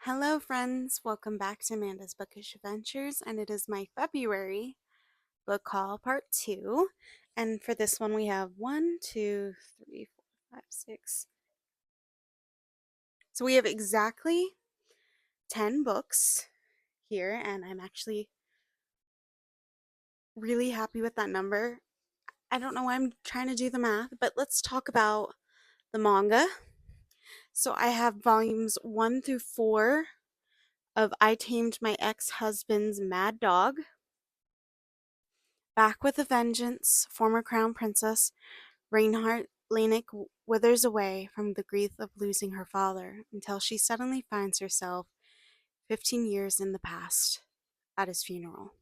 Hello, friends. Welcome back to Amanda's Bookish Adventures, and it is my February book haul part two. And for this one, we have one, two, three, four, five, six. So we have exactly 10 books here, and I'm actually really happy with that number. I don't know why I'm trying to do the math, but let's talk about the manga. So I have volumes 1 through 4 of I Tamed My Ex-Husband's Mad Dog. Back with a Vengeance, former Crown Princess Reinhardt Lanik withers away from the grief of losing her father until she suddenly finds herself 15 years in the past at his funeral.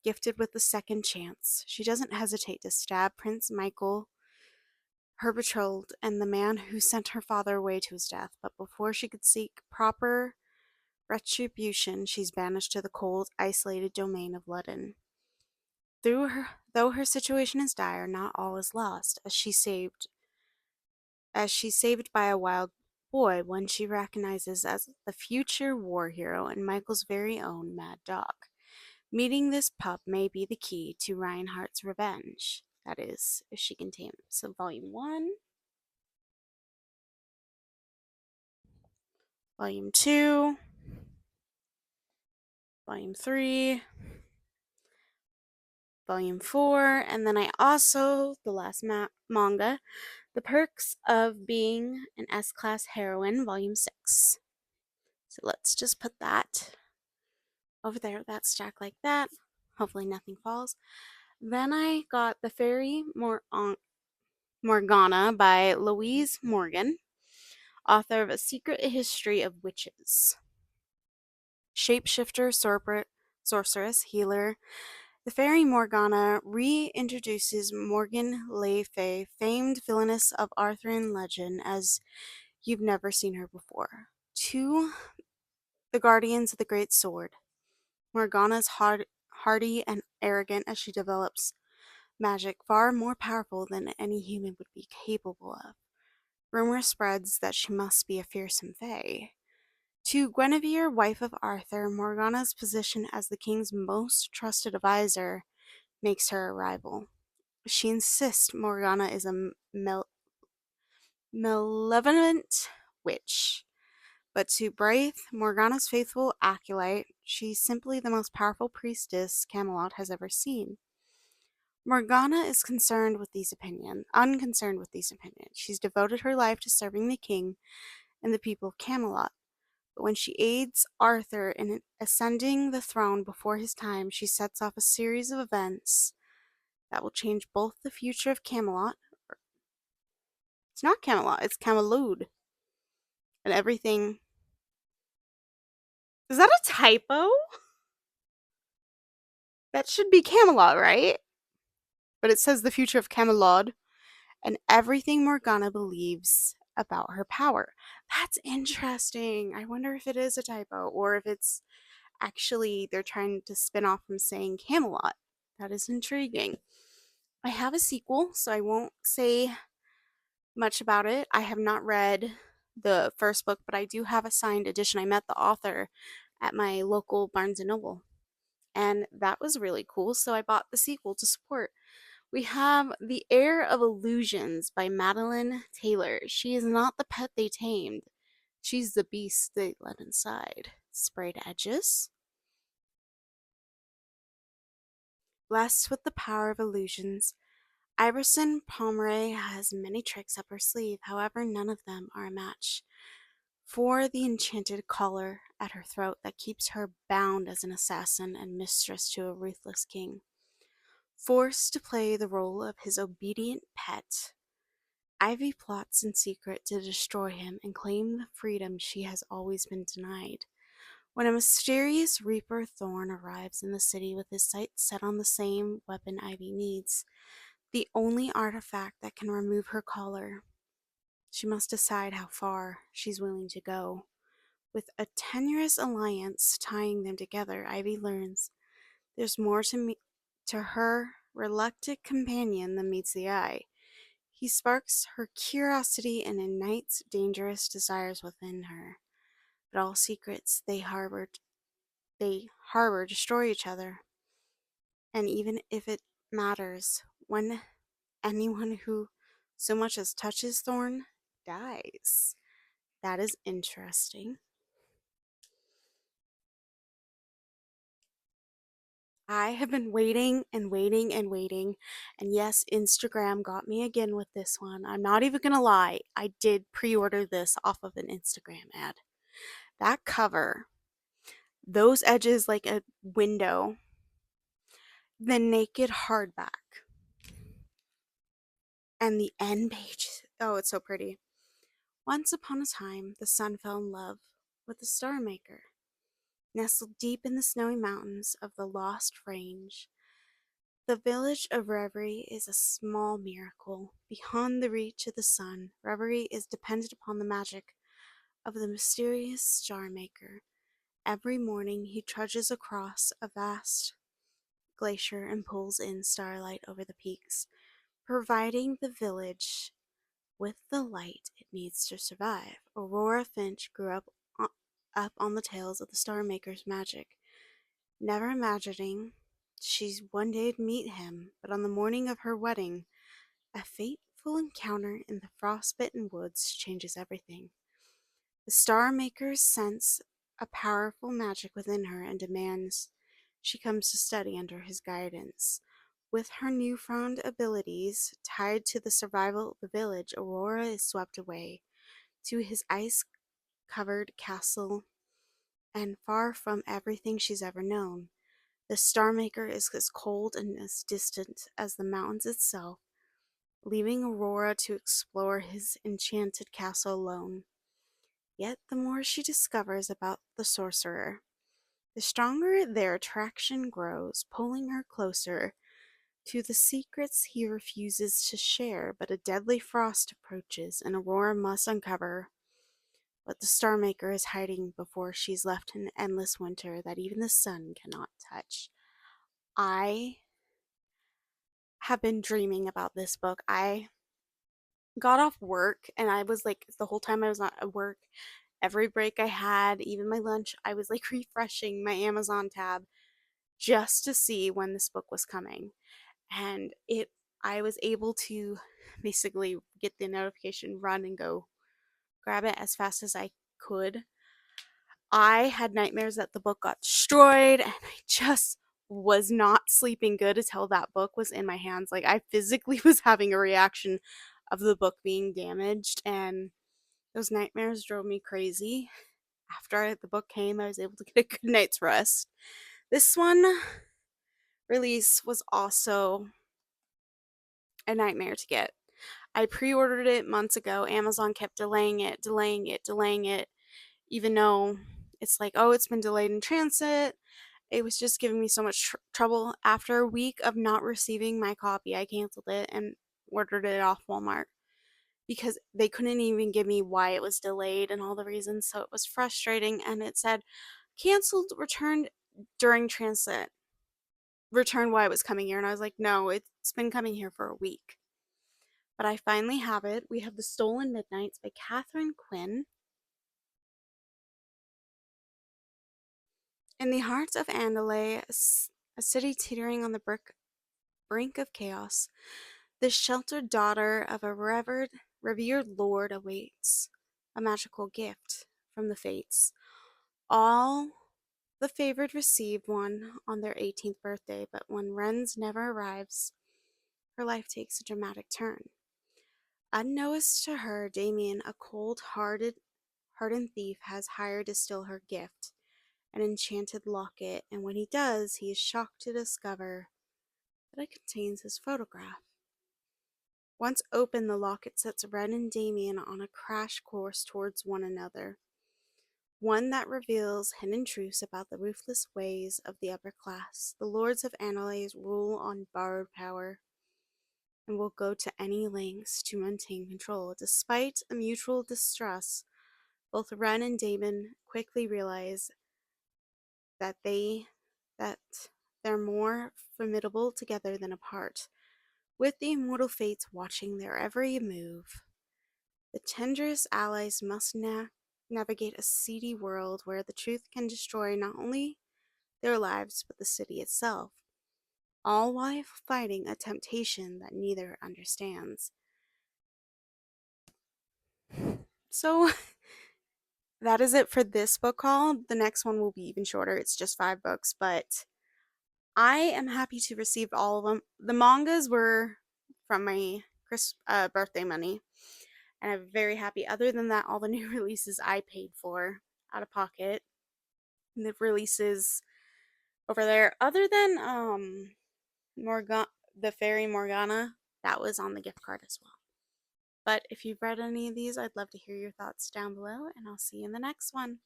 Gifted with a second chance, she doesn't hesitate to stab Prince Michael, her betrothed, and the man who sent her father away to his death. But before she could seek proper retribution, she's banished to the cold, isolated domain of Ludden. Though her situation is dire, not all is lost, as she's saved by a wild boy one she recognizes as the future war hero and Michael's very own Mad Dog. Meeting this pup may be the key to Reinhardt's revenge. That is, if she can tame him. So, Volume 1, Volume 2, Volume 3, Volume 4, and then I also, the last manga, The Perks of Being an S-Class Heroine, Volume 6. So let's just put that over there, that stack like that. Hopefully nothing falls. Then I got The Fairy Morgana by Louise Morgan, author of A Secret History of Witches. Shapeshifter, sorceress, healer. The Fairy Morgana reintroduces Morgan Le Fay, famed villainess of Arthurian legend, as you've never seen her before, to the Guardians of the Great Sword. Morgana's hardy and arrogant as she develops magic far more powerful than any human would be capable of. Rumor spreads that she must be a fearsome fae. To Guinevere, wife of Arthur, Morgana's position as the king's most trusted advisor makes her a rival. She insists Morgana is a malevolent witch. But to Braith, Morgana's faithful acolyte, she's simply the most powerful priestess Camelot has ever seen. Morgana is unconcerned with these opinions. She's devoted her life to serving the king and the people of Camelot. But when she aids Arthur in ascending the throne before his time, she sets off a series of events that will change both the future of Camelot. It's not Camelot, it's Camelud. And everything. Is that a typo? That should be Camelot, right? But it says the future of Camelot and everything Morgana believes about her power. That's interesting. I wonder if it is a typo or if it's actually they're trying to spin off from saying Camelot. That is intriguing. I have a sequel, so I won't say much about it. I have not read the first book, but I do have a signed edition. I met the author at my local Barnes and Noble, and that was really cool. So I bought the sequel to support. We have The Heir of Illusions by Madeline Taylor. She is not the pet they tamed. She's the beast they let inside. Sprayed edges. Blessed with the power of illusions, Iverson Pomeroy has many tricks up her sleeve. However, none of them are a match for the enchanted collar at her throat that keeps her bound as an assassin and mistress to a ruthless king. Forced to play the role of his obedient pet, Ivy plots in secret to destroy him and claim the freedom she has always been denied. When a mysterious Reaper Thorn arrives in the city with his sights set on the same weapon Ivy needs, the only artifact that can remove her collar, she must decide how far she's willing to go. With a tenuous alliance tying them together, Ivy learns there's more to her reluctant companion than meets the eye. He sparks her curiosity and ignites dangerous desires within her. but all secrets they harbor destroy each other. And even if it matters, when anyone who so much as touches Thorn dies. That is interesting. I have been waiting and waiting and waiting. And yes, Instagram got me again with this one. I'm not even going to lie. I did pre order this off of an Instagram ad. That cover, those edges like a window, the naked hardback, and the end page. Oh, it's so pretty. Once upon a time, the sun fell in love with the Star Maker. Nestled deep in the snowy mountains of the Lost Range, the village of Reverie is a small miracle. Beyond the reach of the sun, Reverie is dependent upon the magic of the mysterious Star Maker. Every morning he trudges across a vast glacier and pulls in starlight over the peaks, providing the village with the light it needs to survive. Aurora Finch grew up on the tales of the Star Maker's magic, never imagining she'd one day meet him, but on the morning of her wedding, a fateful encounter in the frostbitten woods changes everything. The Star Maker senses a powerful magic within her and demands she comes to study under his guidance. With her newfound abilities tied to the survival of the village, Aurora is swept away to his ice covered castle and far from everything she's ever known. The Star Maker is as cold and as distant as the mountains itself, leaving Aurora to explore his enchanted castle alone. Yet the more she discovers about the sorcerer, the stronger their attraction grows, pulling her closer to the secrets he refuses to share. But a deadly frost approaches, and Aurora must uncover what the Star Maker is hiding before she's left in endless winter that even the sun cannot touch. I have been dreaming about this book. I got off work and I was like, the whole time I was not at work, every break I had, even my lunch, I was like refreshing my Amazon tab just to see when this book was coming. And I was able to basically get the notification, run and go grab it as fast as I could. I had nightmares that the book got destroyed, and I just was not sleeping good until that book was in my hands. Like, I physically was having a reaction of the book being damaged, and those nightmares drove me crazy. After the book came, I was able to get a good night's rest. This one release was also a nightmare to get. I pre ordered it months ago. Amazon kept delaying it, delaying it, delaying it, even though it's like, oh, it's been delayed in transit. It was just giving me so much trouble. After a week of not receiving my copy, I canceled it and ordered it off Walmart because they couldn't even give me why it was delayed and all the reasons. So it was frustrating. And it said, canceled, returned during transit, returned why it was coming here. And I was like, no, it's been coming here for a week. But I finally have it. We have The Stolen Midnights by Catherine Quinn. In the heart of Andalay, a city teetering on the brink of chaos, the sheltered daughter of a revered lord awaits a magical gift from the fates. All the favored receive one on their 18th birthday, but when Ren's never arrives, her life takes a dramatic turn. Unknowns to her, Damien, a hardened thief, has hired to steal her gift, an enchanted locket, and when he does, he is shocked to discover that it contains his photograph. Once open, the locket sets Ren and Damien on a crash course towards one another, one that reveals hidden truths about the ruthless ways of the upper class. The lords of Analy's rule on borrowed power and will go to any lengths to maintain control. Despite a mutual distrust, both Ren and Damon quickly realize that that they're more formidable together than apart. With the immortal fates watching their every move, the tenderest allies must navigate a seedy world where the truth can destroy not only their lives but the city itself, all while fighting a temptation that neither understands. So that is it for this book haul. The next one will be even shorter. It's just 5 books, but I am happy to receive all of them. The mangas were from my birthday money, and I'm very happy. Other than that, all the new releases I paid for out of pocket. And the releases over there, other than Morgan, the Fairy Morgana, that was on the gift card as well. But if you've read any of these, I'd love to hear your thoughts down below, and I'll see you in the next one.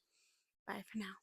Bye for now.